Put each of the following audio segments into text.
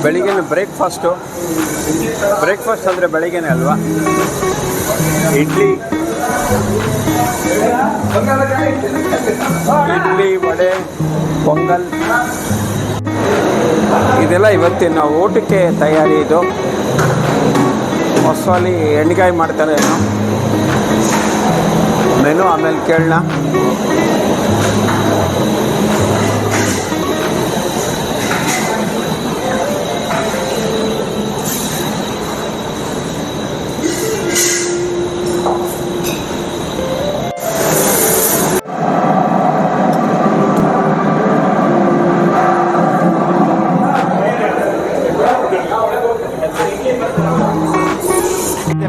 ಬೆಳಿಗ್ಗೆ ಬ್ರೇಕ್ಫಾಸ್ಟ್ ಅಂದರೆ ಬೆಳಿಗ್ಗೆನೇ ಅಲ್ವಾ. ಇಡ್ಲಿ ವಡೆ ಪೊಂಗಲ್ ಇದೆಲ್ಲ ಇವತ್ತಿನ ಊಟಕ್ಕೆ ತಯಾರಿ. ಇದು ಹೊಸಲಿ ಎಣ್ಗಾಯಿ ಮಾಡ್ತಾರೆ ಏನೋ ಮೆನು, ಆಮೇಲೆ ಕೇಳೋಣ.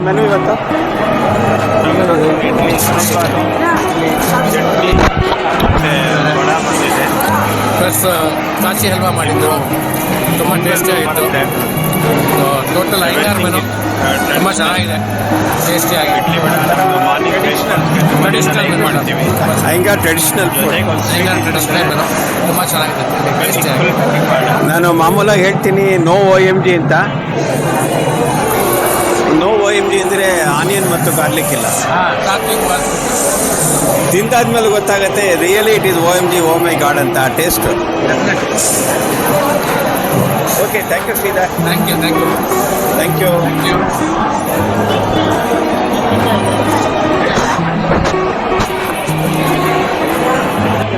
ಮೆನು ಇವತ್ತು ಪ್ಲಸ್ ಕಾಶಿ ಹಲ್ವಾ ಮಾಡಿದ್ದು ತುಂಬ ಟೇಸ್ಟಿಯಾಗಿತ್ತು. ಟೋಟಲ್ 5 ಮೆನು ತುಂಬ ಚೆನ್ನಾಗಿದೆ, ಟೇಸ್ಟಿಯಾಗಿ. ಟ್ರೆಡಿಷನಲ್ ಮೆನು ತುಂಬ ಚೆನ್ನಾಗಿದೆ, ಟೇಸ್ಟಿಯಾಗಿ. ನಾನು ಮಾಮೂಲಾಗಿ ಹೇಳ್ತೀನಿ ನೋ OMG ಅಂತ. ನೋ OMG ಅಂದರೆ ಆನಿಯನ್ ಮತ್ತು ಗಾರ್ಲಿಕ್ ಇಲ್ಲ. ತಿಂದಾದ್ಮೇಲೆ ಗೊತ್ತಾಗುತ್ತೆ really it is OMG, oh my god ಅಂತ taste. Okay, thank you Sridhar. Thank you.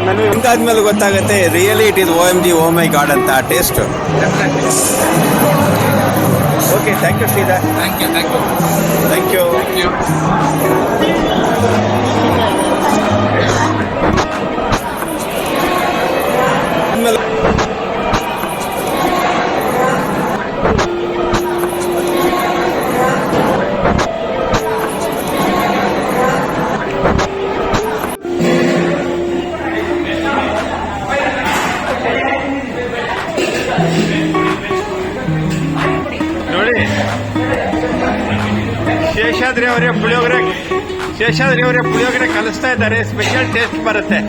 ನನಗೆ ತಿಂದಾದ್ಮೇಲೆ ಗೊತ್ತಾಗುತ್ತೆ really it is OMG, oh my god ಅಂತ taste. Okay, thank you Sridhar. Thank you. ನೋಡಿ, ಶೇಷಾದ್ರಿ ಅವರೇ ಪುಳಿಯೋಗರೆ ಕಲಿಸ್ತಾ ಇದ್ದಾರೆ. ಸ್ಪೆಷಲ್ ಟೇಸ್ಟ್ ಬರುತ್ತೆ.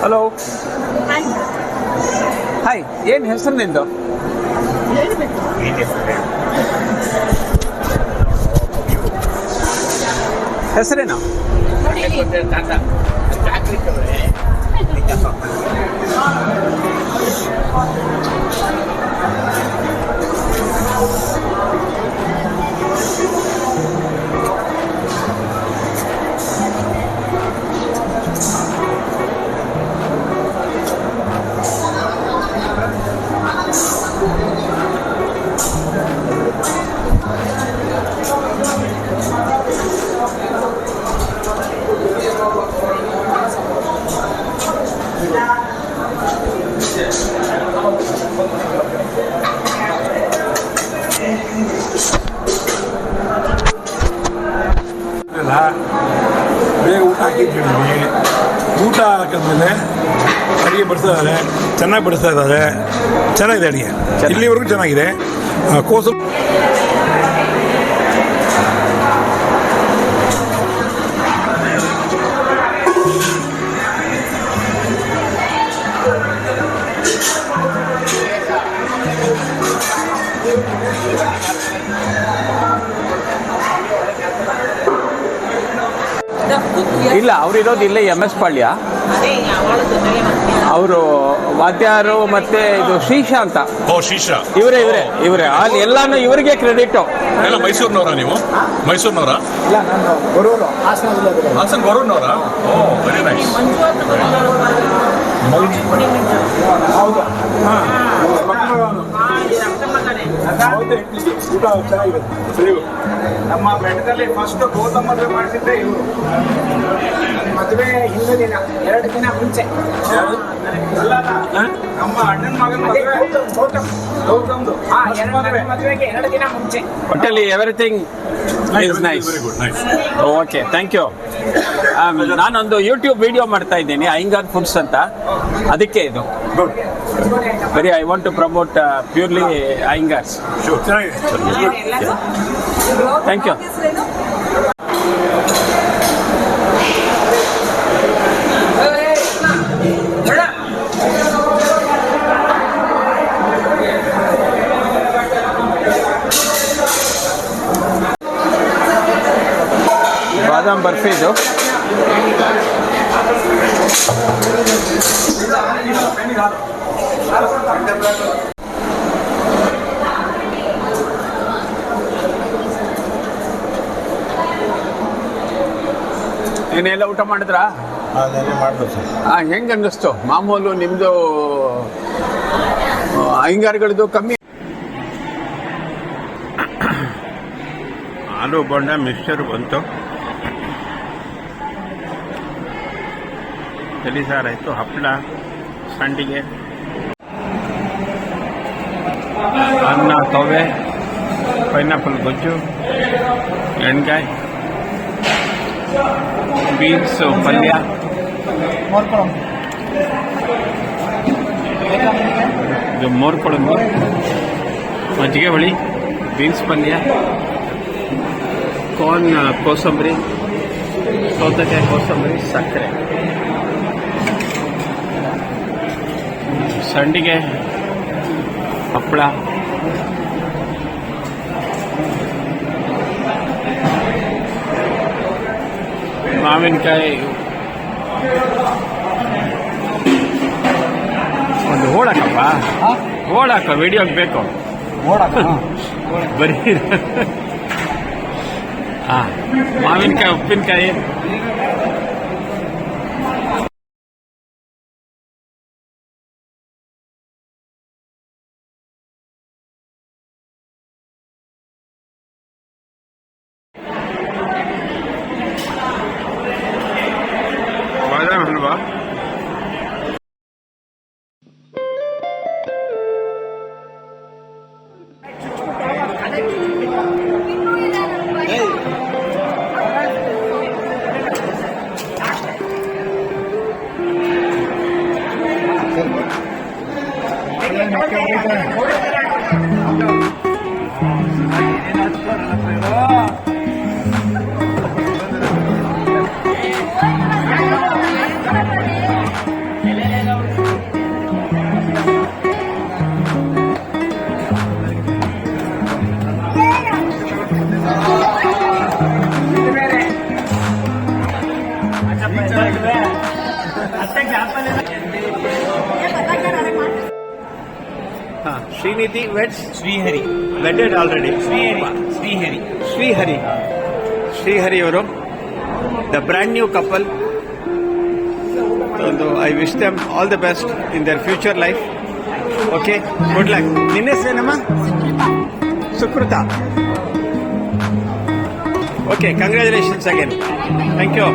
Hello, hi. ಏನು ಹೆಸರು ನಿಂದು? ಹೆಸರೇನು? ಬೇಗ ಊಟ ಹಾಕಿದ್ದೀವಿ. ಊಟ ಹಾಕಿದ್ಮೇಲೆ ಅಡುಗೆ ಬಡಿಸ್ತಾ ಇದ್ದಾರೆ, ಚೆನ್ನಾಗಿ ಬಡಿಸ್ತಾ ಇದ್ದಾರೆ. ಚೆನ್ನಾಗಿದೆ ಅಡುಗೆ, ಇಲ್ಲಿವರೆಗೂ ಚೆನ್ನಾಗಿದೆ. ಕೋಸು ಇಲ್ಲ, ಅವರಿರೋದು ಇಲ್ಲೇ MS ಪಾಳ್ಯ. ಅವರು ವಾದ್ಯಾರು ಮತ್ತೆ ಇದು ಶ್ರೀಶಾ ಅಂತ ಓ ಶೀಶಾ ಇವರೇ ಅಲ್ಲಿ ಎಲ್ಲಾನು ಇವರಿಗೆ ಕ್ರೆಡಿಟ್. ಎಲ್ಲ ಮೈಸೂರಿನವರಾ ನೀವು? ಮೈಸೂರಿನವರಾ? ಹಾಸನ್ ಗೊರೂರ್ನವರಾ? ಓ ವೆರಿ ನೈಸ್. ಊಟ ಚೆನ್ನಾಗಿದೆ. ನಮ್ಮ ಬೆಟ್ಟದಲ್ಲಿ ಫಸ್ಟ್ ಗೌತಮ್ ಮದುವೆ ಮಾಡಿಸಿದ್ದೆ ಇವರು. ಮದುವೆ ಹಿಂದೆ ದಿನ 2 ದಿನ ಮುಂಚೆ ನಮ್ಮ ಅಣ್ಣನ ಮಗನ ಮದುವೆ ಗೌತಮ್ದು ಮದುವೆಗೆ 2 ದಿನ ಮುಂಚೆ. ಒಟ್ಟಲ್ಲಿ everything is nice. Very good nice. Okay, thank you. ನಾನೊಂದು ಯೂಟ್ಯೂಬ್ ವಿಡಿಯೋ ಮಾಡ್ತಾ ಇದ್ದೀನಿ, ಅಯ್ಯಂಗಾರ್ ಫುಡ್ಸ್ ಅಂತ. ಅದಕ್ಕೆ ಇದು ಬರೀ I want to promote purely Iyengars. ಚೆನ್ನಾಗಿದೆ. Thank you. ಬಾದಾಮ್ ಬರ್ಫಿ ಇದು. ಏನೆಲ್ಲ ಊಟ ಮಾಡಿದ್ರಾ? ಹೆಂಗೆ ಅನ್ನಿಸ್ತು? ಮಾಮೂಲು ನಿಮ್ಮದು ಅಯ್ಯಂಗಾರ್ಗಳದ್ದು ಕಮ್ಮಿ. ಆಲೂ ಬೋಂಡ ಮಿಕ್ಸ್ಚರ್ ಬಂತು, ತಲೆ ಸಾರಾಯಿತು, ಹಪ್ಪಳ, ಸಂಡಿಗೆ, ಅನ್ನ, ತವೆ, ಪೈನಾಪಲ್ ಗೊಜ್ಜು, ಎಣ್ಗಾಯಿ, ಬೀನ್ಸು ಪಲ್ಯ, ಇದು ಮೋರ್ ಕೊಳಂಬು, ಮಜ್ಜಿಗೆ ಹುಳಿ, ಬೀನ್ಸ್ ಪಲ್ಯ, ಕಾರ್ನ್ ಕೋಸಂಬರಿ, ಸೌತೆಕಾಯಿ ಕೋಸಂಬರಿ, ಸಕ್ಕರೆ, ಸಂಡಿಗೆ, ಹಪ್ಪಳ, ಮಾವಿನಕಾಯಿ, ಒಂದು ಹೋಳಾಕಪ್ಪ, ಹೋಳಾಕ ವಿಡಿಯೋಗೆ ಬೇಕು. ಬರೀ ಹಾಂ, ಮಾವಿನಕಾಯಿ, ಉಪ್ಪಿನಕಾಯಿ, badam halwa. Srinidhi weds Srihari, wedded already. Srihari ಅವರು ದ ಬ್ರ್ಯಾಂಡ್ ನ್ಯೂ ಕಪಲ್. ಒಂದು I wish them all the best in their future life. Okay, good luck. ನಿನ್ನ ಹೆಸರೇನಮ್ಮ? Sukrutha. Okay, congratulations again. Thank you.